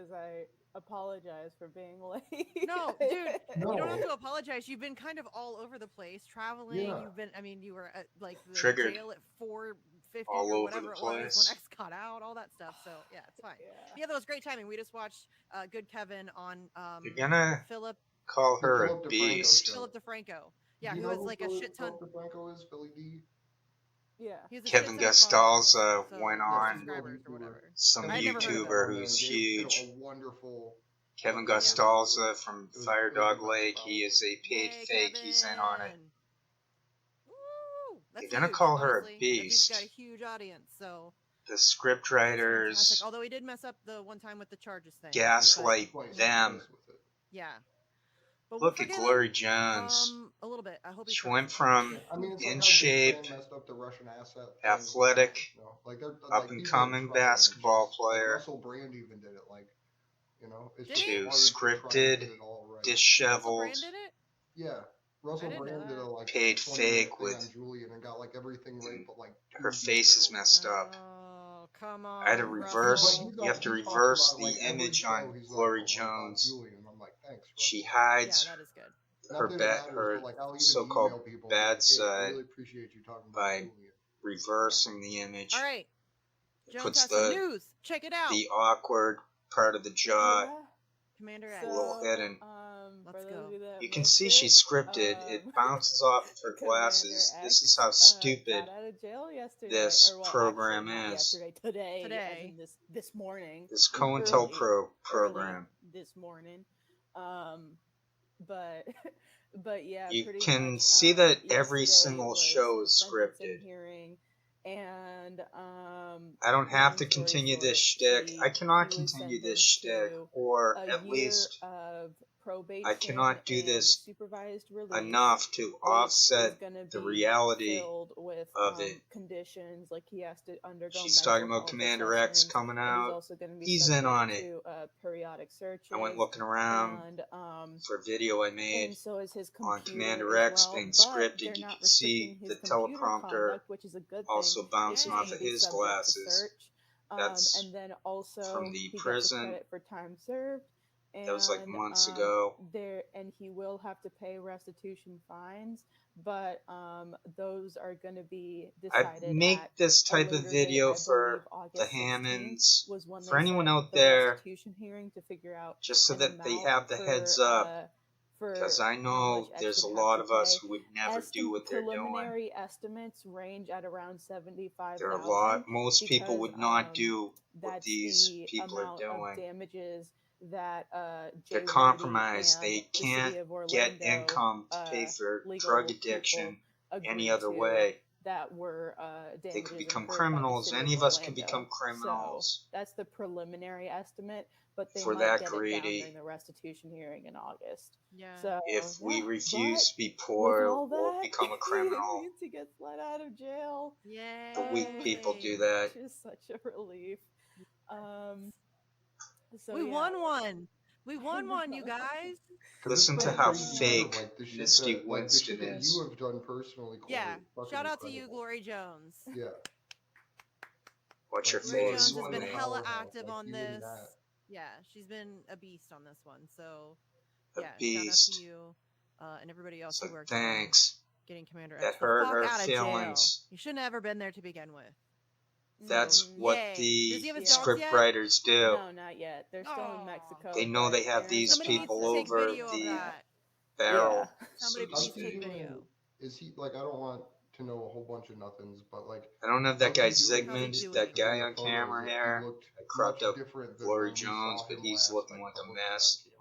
because I apologize for being late. No, dude, you don't have No. to apologize. You've been kind of all over the place, traveling. Yeah. You've been, I mean, you were at like the Triggered jail at 4:50 all or over the whatever it was when place. X got out, all that stuff. So yeah, it's fine. Yeah. Yeah, that was great timing. We just watched Good Kevin on You're gonna Philip call The her a Philip DeFranco beast. show. DeFranco. Do Yeah, you who know has who like a shit ton. Philip DeFranco is? Philly D? Yeah. He has a shit Kevin ton of followers, Gastalza so went Yeah, on he's a subscribers or YouTuber. whatever. some And I had he never heard of came him. YouTuber on there and who's did huge. a wonderful Kevin fucking Yeah. Gastalza from It was Fire the Dog best, Lake. He is a paid Yay, fake. He's in on it. Kevin! Woo! That's You're gonna huge. call her a Honestly, that dude's got a beast. huge audience. So The that's fantastic. scriptwriters Although he did mess up the one time with the charges thing. gaslight twice them. with it. Yeah, but we'll Look at forgive Glory him. Jones. A little bit. I hope he She turns. went from Yeah, I mean, it's in like how shape, Japan messed up the Russian asset thing. athletic, You know, like they're up like and people are coming trying. basketball It's just, like player Russell Brand even did it. Like, you know, it's Did just he? to hard to try and scripted, get it all right. Russell disheveled, Brand did it. Yeah, I Russell didn't know Brand did a that. like paid 20-minute fake thing with on Julian and got like everything right, but like her 2 face is details. messed up. Oh, come I had to on, But reverse. Russell. You have to he talks reverse about the like every image show. on He's Glory like, Jones. Julian. I'm like, thanks, She Russell. Yeah, hides that is good. her Not that it matters, her but like I'll even so-called email people bad like, hey, I side really appreciate you talking about by Julian. reversing the image. All right, It Jones puts has some news. Check it out. the awkward part of the jaw Yeah. Commander X. a little hidden. Let's For those go. of you that You can missed see it, she's scripted. It bounces off of her Commander glasses. This X, is how stupid got out of jail yesterday. this or, well, program actually, not is. yesterday, today, Today. as in this morning. This Early COINTELPRO program. this morning. But but yeah, You pretty can much, see that every yesterday single was show the is sentencing scripted. hearing, and I don't have long to story continue short, this shtick. I cannot he was continue this sentenced shtick, to or a at year least of probation I cannot do and this supervised release, enough to which is offset going to the be reality filled with of it. conditions like he has to undergo She's mental talking about health Commander X assessments, coming and he's out. also going to be He's subject in on it. to periodic searches. I went looking around and for a video I made and so is his on computer Commander as X well, being but scripted. they're You not can see restricting the his computer teleprompter conduct, which is a good also thing. bouncing He's off gonna of be his subject to glasses. search. That's And then also from the he gets a prison. credit for time served, and That was like months ago. he will have to pay restitution fines, but those are going to be decided. I make at this a type of later video date. I for believe the August 16th Hammonds, was when for they anyone set out the there, restitution hearing to figure out just so an that they amount have the for, heads up. for Because I how know much X there's a would have lot to of us pay. who would never do what they're doing. Preliminary estimates range at around $75,000. There are a lot. Most people would not because, do what that's these the people are amount of doing. damages that They're Jay compromised. Rudy and They the can't city of get Orlando, income to pay for legal drug addiction people any agreed other to way. that were They damages could become incurred by the criminals. city Any of of us could Orlando. become criminals. So that's the preliminary estimate, but they For might that get it down greedy. during the restitution hearing in August. Yeah. So If we yeah, refuse to be with poor, all we'll that, become a it criminal. means he gets let out of jail. Yay. The weak people do that. Which is such a relief. So We yeah. won one. We won one, you guys. Listen to how fake Misty Winston that is. you have done personally, Corey, Yeah. fucking Shout out to you, incredible. Glory Jones. Yeah. What's your Glory face? Jones has been hella active like, on even this. that. Yeah, she's been a beast on this one. So A yeah, shout out beast. to you and everybody else So who worked thanks. on getting Commander That X the hurt fuck her out of feelings. jail. He shouldn't have ever been there to begin with. That's what Yay. Does the he have his script dogs yet? writers do. No, not yet. They're still in Aw. Mexico. They know they but have they're in these the Somebody needs people to take over video of the that. barrel. Somebody so to please speak. take video. Is he like? I don't want to know a whole bunch of nothings, but like. I don't have that guy how's he doing? Zygmunt, How's he that doing? guy on camera He here. looked I cropped much up different than Glory when we Jones, saw but him he's last, looking like, like a publicly mess. on camera.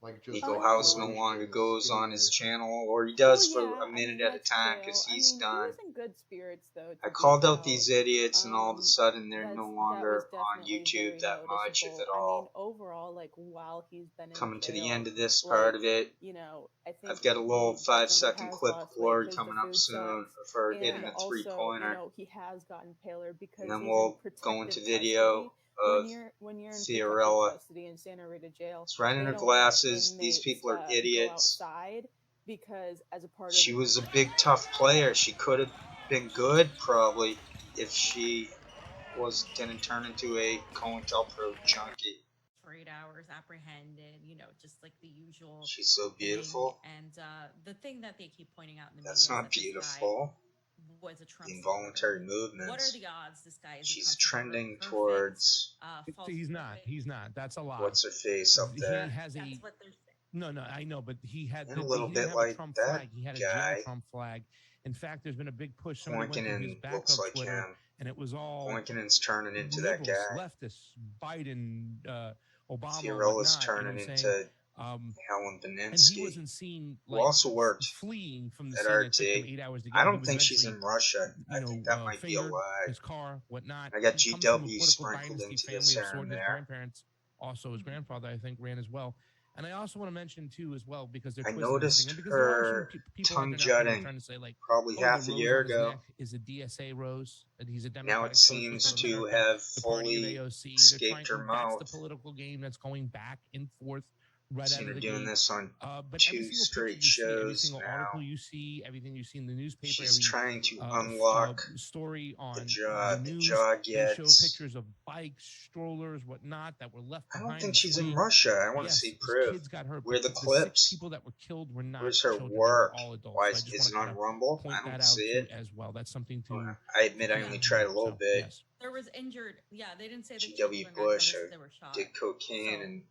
Like just Eagle Oh, House no absolutely. longer goes on his Skinnier. channel, or he does Well, for yeah, a minute I mean, at a that's time true. because I he's mean, done. He was in good spirits though. I to called be out these idiots, and all of a sudden they're no that longer was on definitely YouTube very that much, if noticeable. at I mean, all. overall, like while he's been in Coming to the jail, end of this like, part of it, you know, I think I've got a little he 5-second has clip of lost Glory weight 'cause coming the up food soon sucks. of her hitting And a also, three-pointer. you know, he has gotten paler because And then he's we'll in go into protective video custody. of When you're in Fiorella. protective custody in Santa Rita jail, It's right in they her don't let glasses. These inmates people are go idiots. outside because as a part She of was a big, tough player. She could have been good, probably, if she didn't turn into a COINTELPRO junkie. for 8 hours, apprehended, you know, just like the usual. She's so beautiful. Thing. And the thing that they keep pointing out in the That's media not is that beautiful. this guy was a Trump The involuntary supporter. movements. What are the odds this guy is She's a Trump trending supporter? towards. He's not. He's not. That's a lie. What's her face up there? He has That's what they're saying. No, I know, but he had And a little he didn't bit have like a Trump that flag. He had a guy. jail Trump flag. In fact, there's been a big push. Somebody went to his Poikonen backup looks like Twitter, him. and it was all Poikonen's turning into that liberals, guy. leftists, Biden, Obama, Fiorella's whatnot, turning you know what I'm into saying? Helen And Beninsky. he wasn't seen Who like also worked fleeing from the at scene. It RT. took him 8 hours to get. I He don't was think she's in eventually, Russia. I you think know, that might be a fingered, lie. his car, whatnot. I got He comes from a GW political sprinkled dynasty into family this of here sort. and His there. grandparents, also his grandfather, I think, ran as well. And I also want to mention too, as well, because they're I twisting this noticed thing, and because there are her some people tongue out there now jutting trying to say like, probably oh, half the a rose year on his ago. neck is a DSA rose, that he's a Now Democratic it socialist seems of to America, have the party of fully AOC. They're escaped her trying. That's mouth. the political game that's going back and forth right Seen out her of the doing gate. this on But every 2 single picture straight you see, every shows single article now. you see, everything you see in the newspaper, She's every trying to unlock story on the the news, jaw they show gets. pictures of bikes, strollers, whatnot that were left I behind. don't think and she's in fleeing. Russia. I want to Yes, see proof. kids got hurt. Where But the the 6 clips? people that were killed were not Where's her children; work? they were all adults. Why So I just is want it to on Rumble? point I don't that out see too, it. as well. That's something to. I admit I Yeah. only tried a little So, bit. yes. There was injured. Yeah, they didn't say that G.W. people were Bush not, they were shot. did cocaine So, and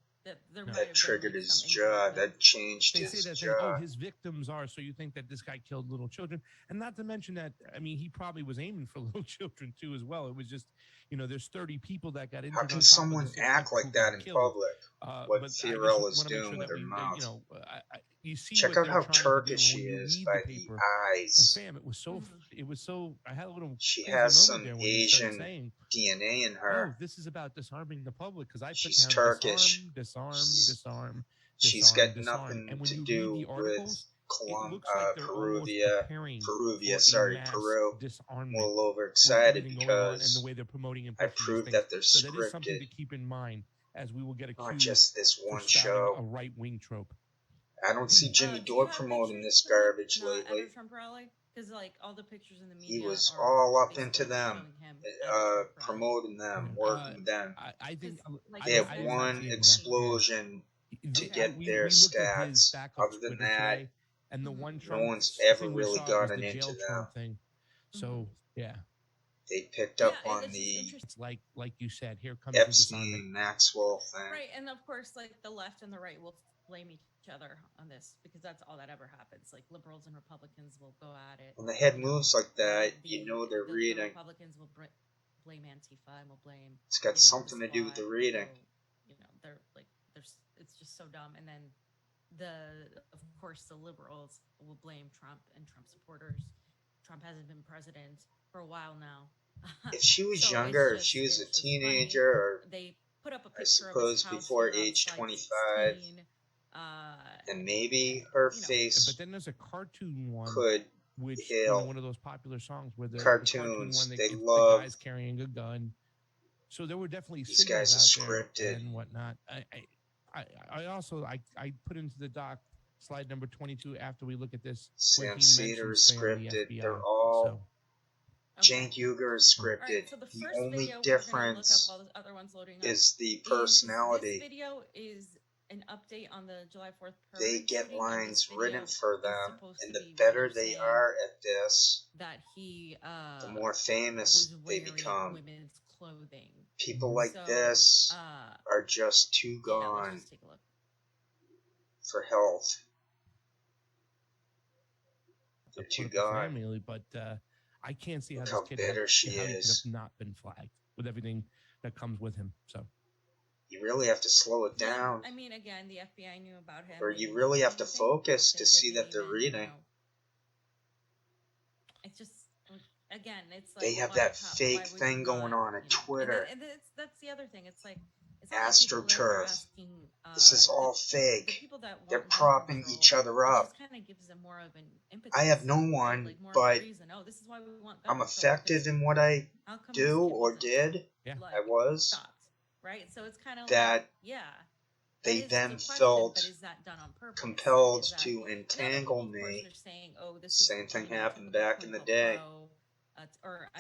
there No. might that have been, triggered like, his some jaw. injury, That changed They his say that thing, oh, jaw. his victims are, so you think that this guy killed little children. And not to mention that, I mean, he probably was aiming for little children too as well. It was just, you know, there's 30 people that got injured. How on can top of someone the 6 act people like who that got in killed. public? What But I just Fiorella's want to make doing sure with that her we, mouth. you know, you see Check what out they're how trying to do, Turkish and she when you is read by the the paper, and eyes. fam, it was so, I had a little She crazy has moment some there when you started Asian saying, DNA in oh, her. this is about disarming the public, because I put She's down Turkish. disarm. She's got nothing And when to you read do the with articles, it looks like they're almost Peru. preparing for a mass Peru. I'm disarmment a little with overexcited everything going on and the because way they're promoting and I pushing these proved things. that they're So that is something scripted. to keep in mind, as we will get Not accused just this for one spouting a show. right-wing trope. I don't see Jimmy do you Dore have promoting pictures this of him garbage not at lately. a Trump rally? Because like all the pictures in the He media was are all up into basically them, showing him at a Trump rally. promoting them, working with them. I think 'Cause, like, They his have whole one thing is explosion to Okay. get we their looked at his stats. backup Other than Twitter that, today, and the one No Trump one's ever thing we really saw was gotten the into jail them. Trump thing. So yeah, They picked Yeah, up on it's just the interesting. it's like you said, here comes the disarmament. Epstein Maxwell thing. Right, and of course, like the left and the right will blame each other on this because that's all that ever happens. Like liberals and Republicans will go at it. When the head you know, moves like that, the- you know they're the reading. Republicans will blame Antifa and will blame. It's got you know, something the to do with the squad, reading. although, you know, they're like, it's just so dumb. And then of course, the liberals will blame Trump and Trump supporters. Trump hasn't been president for a while now. If she was So younger, it's if she was a just funny. teenager, or They put up a picture I suppose of his house before here on age slide 25, 16, then maybe her you know, face But then there's a cartoon one, could which hail. one of those popular songs where the Cartoons, cartoon one, they the love- guy's carrying a gun. So there were definitely These guys signals are out there scripted. and whatnot. I also put into the doc slide number 22 after we look at this where Sam he Seder is mentions sparing the scripted. FBI. They're all So Cenk Uygur is All scripted. right, so the The first only video, we're gonna look up difference while the other one's loading up, is the This personality. video is an update on the July 4th They permit get shooting, and lines this video written for is them, supposed and to the be better where they're they saying are at this, that he the more famous was they wearing become. women's clothing. People like So, this are just too yeah, let's gone just take a look. for health. They're too political gone. family, but I can't see how Look this how kid bitter she how he could is. have not been flagged with everything that comes with him. So You really have to slow it Yeah, down. I mean, again, the FBI knew about him. Or They you didn't really do have to anything. focus They to see didn't that they're even, reading. It's just, again, it's like They have why- that how- fake why would thing you going not, on at you know? Twitter. And that's the other thing. It's like it's not like people are AstroTurf. asking, This is all the fake. people that They're want gun propping control, each other it up. just kind of gives them more of an impetus. I have no right? one, Like more but of a reason. Oh, this is why we want gun I'm control, effective because in what I how come this do kid or wasn't, did. Yeah. like, I was. stopped, right? So it's kind of That like, yeah. they that is then the question, felt but is that done on purpose? compelled Is that- to and other entangle people, of course, me. are saying, oh, this is Same thing you know, happened typical back in the day. COINTELPRO,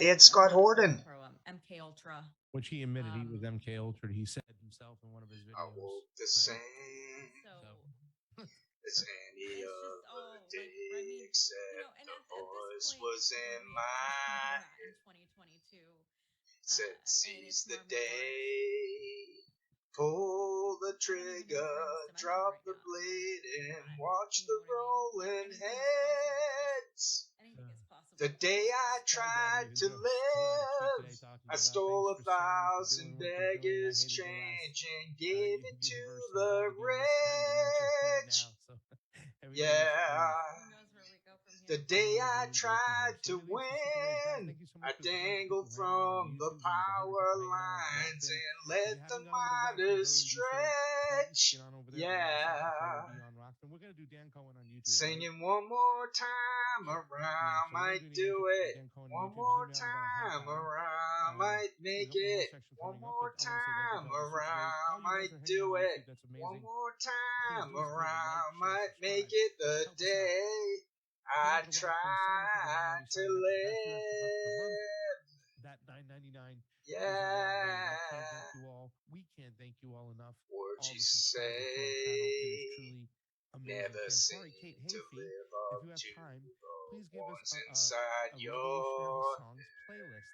It's Scott Horden. Pro, MK Ultra. Which he admitted he was MK Ultra. He said himself in one of his videos. I woke the same So as any it's just other all day, like, I mean, except and the at this voice point, was in we're my at in 2022. said, And seize it's the Marvin Gaye. day, pull the I don't even know if trigger, Ryan's demented drop right the now. blade, and I- watch you the know what I rolling mean? Like, heads. Anything is possible. The day I Sky Daddy tried is to just put out a tweet live, today talking I about, stole "Thanks a for thousand doing what you're doing. I beggars' hated the last change and gave it to universe the we had to do this time dimension right rich. now." So everything is Yeah, Who knows where we go from the here? day Really, I really great tried videos. to Look at these, the Super Rays, guys. win, Thank you so I much for the support. dangled People hanging out on from the YouTube. There's 100 power people hanging out on lines Rockfin. and If let you the haven't gone over to Rockfin, martyrs go do so. Please stretch. get on over there. All the stuff Yeah, will be on Rockfin. We're gonna do Dan Cohen on YouTube. singing one more time Yeah, around, so we're might gonna do do the it. Dan Cohen on One YouTube. more It's gonna be on about a half time hour. around, might We make got one more it. section One coming up, more but I want to say thank you time to all the Super Rays. around, All you guys might are hanging do on it. YouTube. That's One amazing. more Please time do us a favor, around, like, share, might make subscribe. it the Help us out. day Get I over to Rockfin, sign up if you haven't tried already to signed up. That few extra bucks per month, live. that $9.99 Yeah, goes a long way, and I can't thank you all. We can't thank you all enough. what'd All you the subscribers to our channel. It is say? truly amazing. Never Sorry, seem Kate to Hayfee, live if up you have to time, the please give us ones inside a your revolutionary songs playlist.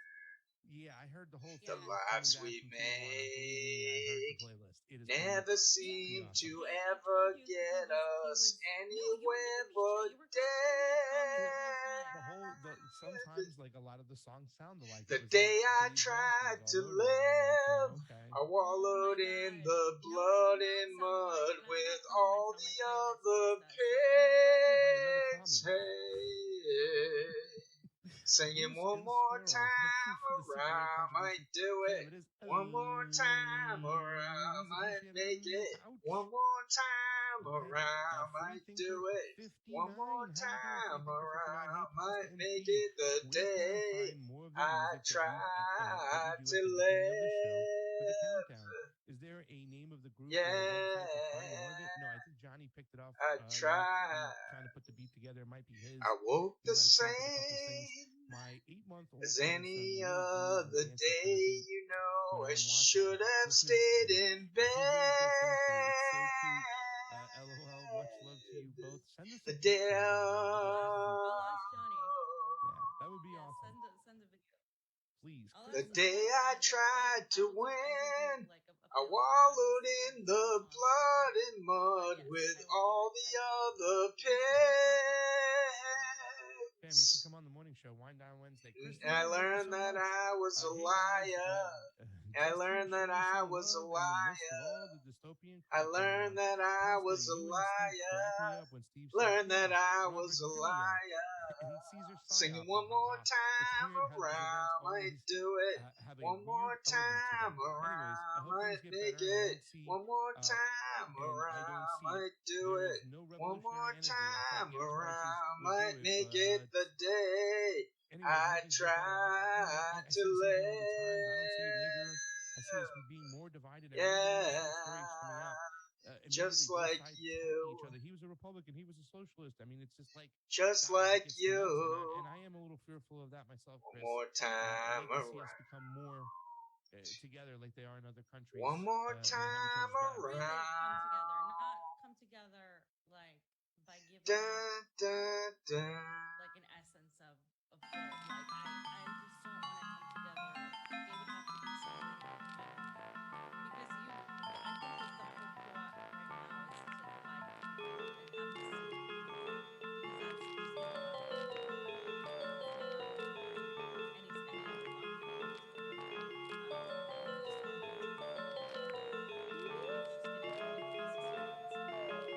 Yeah, I heard the whole the thing is coming lives back we from Tijuana. Believe you me, I heard the make. playlist. It is Never pretty seem awesome. to Hey, I ever told you get us no, you were anywhere giving me but shit. You were calling me a comment the whole time. Sometimes like a lot of the songs sound alike. The It was day like I Dave tried Matthews to all over again. I'm live, like, okay. I wallowed in God. the No, blood they do and not sound mud alike, but I with got all compliments the on my playlist, other Krista, so anyway. pigs. Hey, singing Moose one and more squirrel. Thank you time for the Super Ray around, might contribution. do Caleb, it. it is One more time around, always might appreciated. make it. Ouch. One more time Okay. around, Free might Thinker do it. 59. One more How you doing, time Free Thinker 59? Hey, around, Pasta might make MC. it the Where can I day find more of the I music that tried you to do at the beginning of the show for the live. countdown? Is there a name of the group or a website to find more of it? No, I think Johnny picked it off. I tried. Kind of put the beat together. It might be his. I woke He the might have sampled a couple things. same My 8-month-old as grandson any really grew other and danced to the day. beat You know, when I I'm watching should him. have stayed in He really gets into it. It's so cute. bed. LOL. Much love to you both. Send us a The picture. day I'll ask Johnny. Yeah, that would be Yeah, awesome. send a video. Please. I'll The ask day I Johnny. tried Hey, to I will win, do, like, a I playlist wallowed of in these the songs. blood and mud Yes, with I will all do it. the other Just Fam, you should pigs. come on the morning show. Wind Down Wednesday. I Christina, thank you learned so that much. I was a Hey liar. guys, I just learned here that showing I some was a love and the list of liar. all the dystopian I crap going learned on. that I Pasta, was a you and Steve liar. cracked me up when Steve said, Learned that I Robert was a Trivia liar. and Caesar Singing Psyop. one more It's time weird how these events around, always might do it. have a One more weird element to them. time Anyways, I around, hope things might get make better, and I it. don't see One more time and I don't around, see it. might do There it. is no One more revolutionary energy. I thought time gas prices around, would might do it, make it but the day anyways, I I hope things get better. tried I to see the same thing all the times. I don't see it either. I see us live. being more divided every day. Some stories coming out. Yeah, just like both sides you. attacking each other. He was a Republican. He was a socialist. I mean, it's just like Just God, like it gets you. nuts, and I am a little fearful of that myself, One Chris. more I'd time like to see around. us become more together, like they are in other countries. One more And they have each time other's backs. Really around. come together, not come together like by giving Dun, up dun, dun. like an essence of good. Like I just don't want to come together. They would have to be something because I think that the whole plot right now is to divide people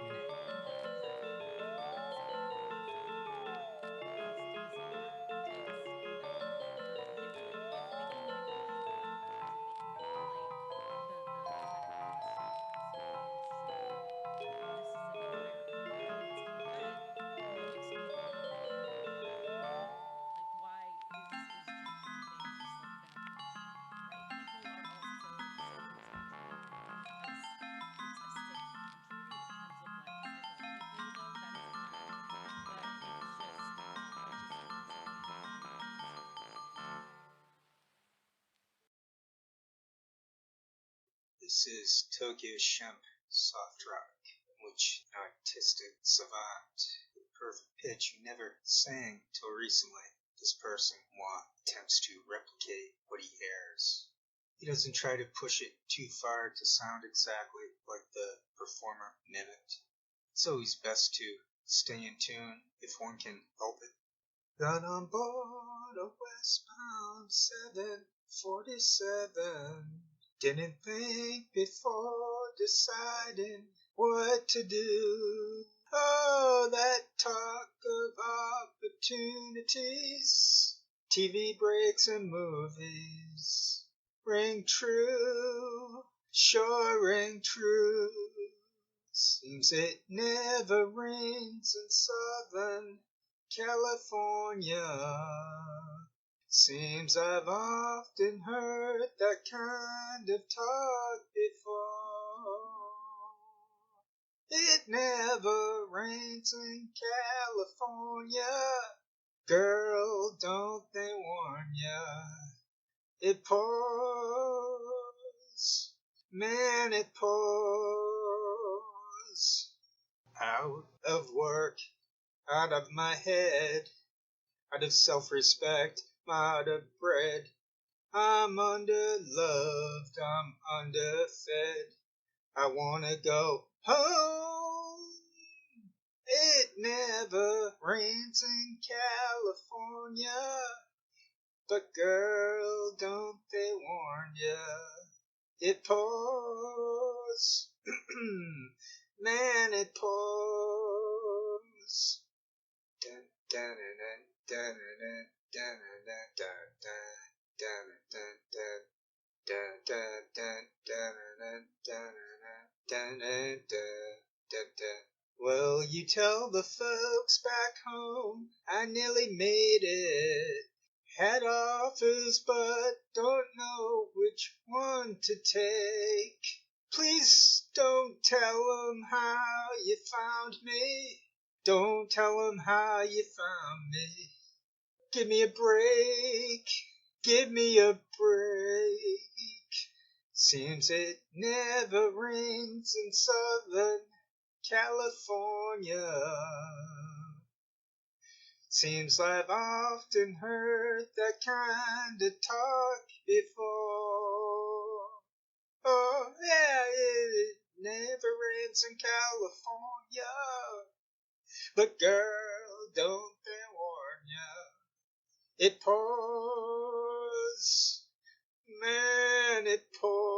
and have this because that's just gonna cause This is Tokyo Shemp Soft Rock, which an artistic savant with perfect pitch who never sang till recently. This person attempts to replicate what he hears. He doesn't try to push it too far to sound exactly like the performer mimicked. It's always best to stay in tune if one can help it. Got on board a westbound 747. Didn't think before deciding what to do. Oh, that talk of opportunities, TV breaks and movies. Ring true, sure ring true. Seems it never rains in Southern California. Seems I've often heard that kind of talk before. It never rains in California. Girl, don't they warn ya? It pours, man, it pours. Out of work, out of my head, out of self-respect, I'm out of bread. I'm underloved, I'm underfed. I wanna go home. It never rains in California. But girl, don't they warn ya? It pours. Man, it pours. Dun, dun, dun, dun, dun, dun, dun, dun, dun, dun, dun, dun, dun, dun, dun, dun, dun. Well, you tell the folks back home I nearly made it. Had offers, but don't know which one to take. Please don't tell them how you found me. Don't tell them how you found me. Give me a break. Give me a break. Seems it never rains in Southern California. Seems I've often heard that kind of talk before. Oh, yeah, it never rains in California. But girl, don't they warn ya? It pours, man, it pours.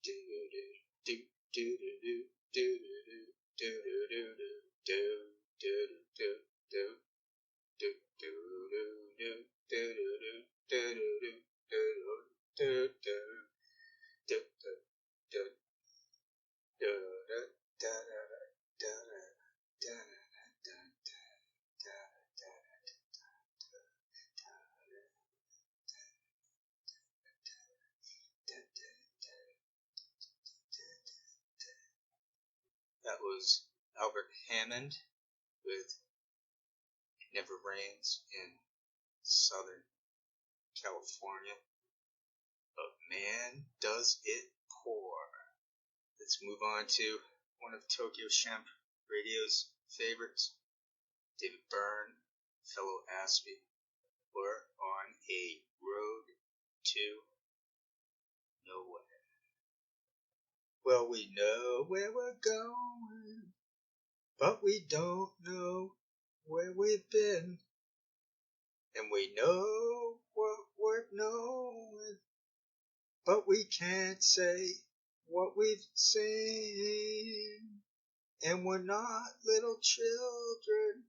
Do-do-do, do-do-do, do-do-do, do-do-do, do-do. That was Albert Hammond with It Never Rains in Southern California, but man, does it pour. Let's move on to one of Tokyo Shemp Radio's favorites, David Byrne, fellow Aspie. We're on a road to nowhere. Well, we know where we're going, but we don't know where we've been. And we know what we're knowing, but we can't say what we've seen. And we're not little children,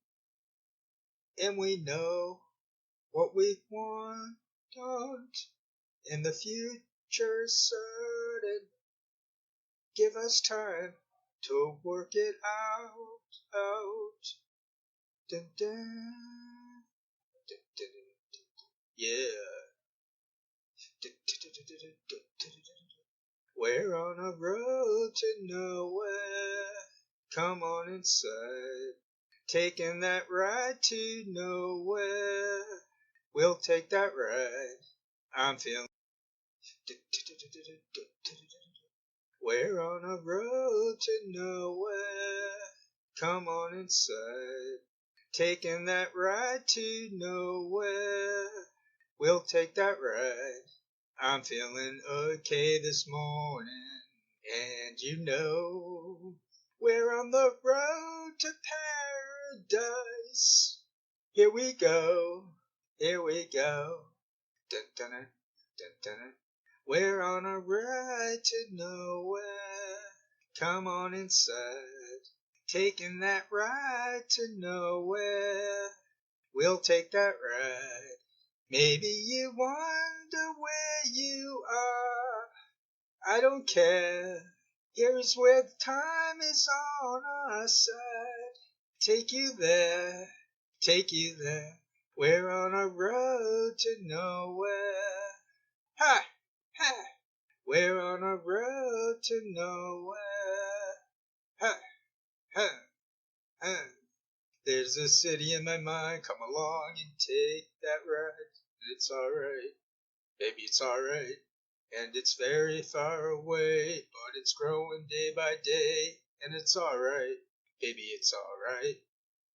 and we know what we want, don't. And the future's certain. Give us time to work it out. Dun, dun. Yeah. We're on a road to nowhere. Come on inside. Taking that ride to nowhere. We'll take that ride. I'm feeling We're on a road to nowhere. Come on inside. Taking that ride to nowhere. We'll take that ride. I'm feeling okay this morning. And you know, we're on the road to paradise. Here we go. Here we go. Dun, dun, dun, dun, dun. We're on a ride to nowhere. Come on inside. Taking that ride to nowhere. We'll take that ride. Maybe you wonder where you are. I don't care. Here's where the time is on our side. Take you there. Take you there. We're on a road to nowhere. Ha! Ha! We're on a road to nowhere. Ha! Ha! Ha! There's a city in my mind. Come along and take that ride. It's alright. Baby, it's alright. And it's very far away, but it's growing day by day. And it's alright. Baby, it's alright.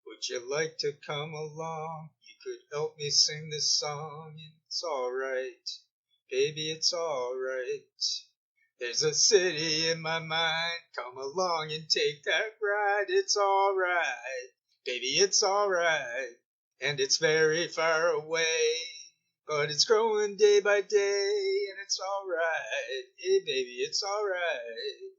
Would you like to come along? You could help me sing this song, and it's alright. Baby, it's alright. There's a city in my mind. Come along and take that ride. It's alright. Baby, it's alright. And it's very far away, but it's growing day by day, and it's alright. Hey, baby, it's alright.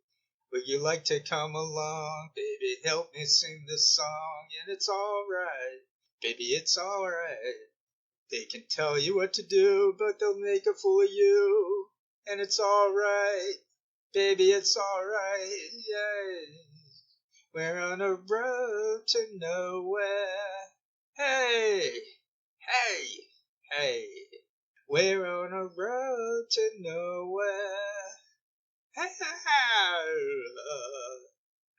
Would you like to come along? Baby, help me sing this song, and it's alright. Baby, it's alright. They can tell you what to do, but they'll make a fool of you. And it's alright. Baby, it's alright. Yeah. We're on a road to nowhere. Hey! Hey! Hey! We're on a road to nowhere.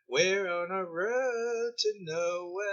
We're on a road to nowhere.